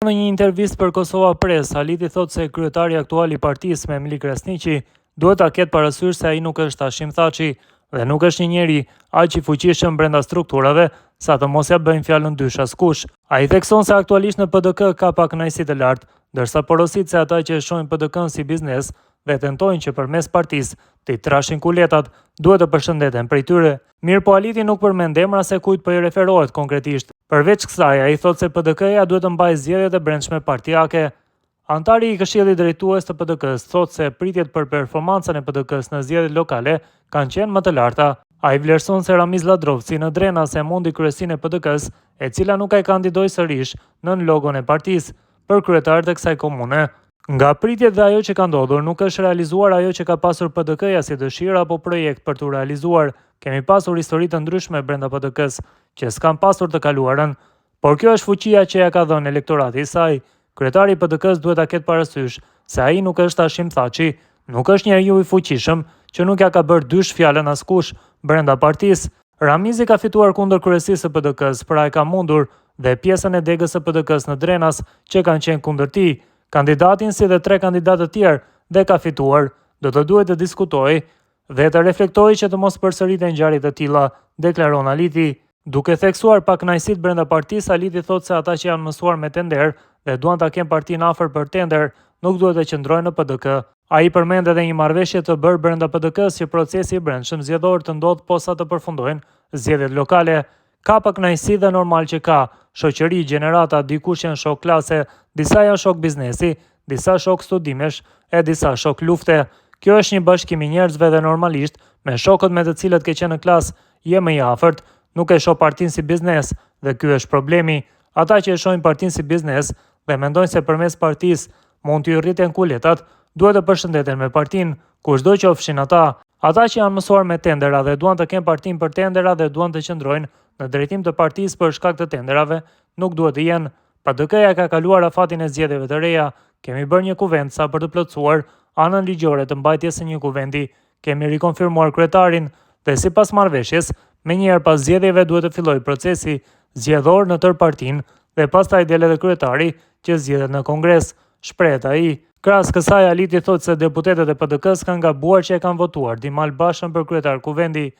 Në një intervistë për Kosova Press, Haliti thotë se kryetari aktual i partisë Memli Kresniqi duhet ta ketë parasysh se ai nuk është Hashim Thaçi dhe nuk është një njeri aq i fuqishëm brenda strukturave sa të mos ja bëjnë fjalën dysh askush. Ai thekson se aktualisht në PDK ka pak kënaqësi të lartë, ndërsa porosit se ata që e shohin PDK-n si biznes dhe tentojnë që përmes partisë të i trashin kuletat, duhet të përshëndeten prej tyre. Mirë po Haliti nuk përmend emra se kujt po i referohet konkretisht. Përveç kësaj, ai thotë se PDK-ja duhet të mbajë zgjedhjet e brendshme partijake. Antari i Këshillit Drejtues të PDK-s thotë se pritjet për performancën e PDK-s në zgjedhjet lokale kanë qenë më të larta. Ai vlerëson se Ramiz Ladrovci në Drena se mundi kryesinë e PDK-s, e cila nuk ai kandidoi sërish nën logon e partisë për kryetar të kësaj komune. Nga pritjet dhe ajo që ka ndodhur, nuk është realizuar ajo që ka pasur PDK-ja si dëshirë apo projekt për të realizuar. Kemi pasur histori të ndryshme brenda PDK-s që s'kan pasur të kaluarën, por kjo është fuqia që ja ka dhënë elektorati i saj. Kryetari i PDK-s duhet ta ketë parasysh se ai nuk është Hashim Thaçi, nuk është njeriu i fuqishëm që nuk ja ka bërë dysh fjalën askush brenda partisë. Ramizi ka fituar kundër kryesisë së PDK-s, pra e ka mundur dhe pjesën e degës së PDK-s në Drenas që kanë qenë kundër tij. Kandidatin si dhe 3 kandidatë të tjerë dhe ka fituar, do të duhet të diskutojë dhe të reflektojë që të mos përsëriten ngjarje të tilla, deklaron Haliti. Duke theksuar pak kënaqësitë brenda partisë, Haliti thotë se ata që janë mësuar me tender dhe duan ta kenë partinë afër për tender, nuk duhet të qëndrojnë në PDK. Ai përmend edhe një marrëveshje të bërë brenda PDK-s që procesi i brendshëm zgjedhor të ndodhë posa të përfundojnë zgjedhjet lokale. Ka pak kënaqësi dhe normal që ka. Shoqëri, gjenerata, dikush janë shok klase, disa janë shok biznesi, disa shok studimesh, e disa shok lufte. Kjo është një bashkim i njerëzve dhe normalisht, me shokët me të cilët ke qenë në klasë, je më i afërt, nuk e shoh partinë si biznes dhe ky është problemi. Ata që e shohin partinë si biznes dhe mendojnë se përmes partisë mund t'ju rriten kuletat, duhet të përshëndeten me partinë, kushdo që qofshin ata. Ata që janë mësuar me tendera dhe duan të kenë partinë për tendera dhe duan të qëndrojnë në drejtim të partisë për shkak të tenderave, nuk duhet të jenë. PDK-ja ka kaluar afatin e zgjedhjeve të reja. Kemi bërë një kuvent sa për të plotësuar anën ligjore të mbajtjes së një kuvendi. Kemi rikonfirmuar kryetarin dhe sipas marrëveshjes, menjëherë pas zgjedhjeve duhet të fillojë procesi zgjedhor në tërë partinë dhe pastaj del edhe kryetari që zgjedhet në kongres, shprehet ai. Krahas kësaj, Haliti thotë se deputetët e PDK-s kanë gabuar që e kanë votuar Dimal Bashën për kryetar kuvendi.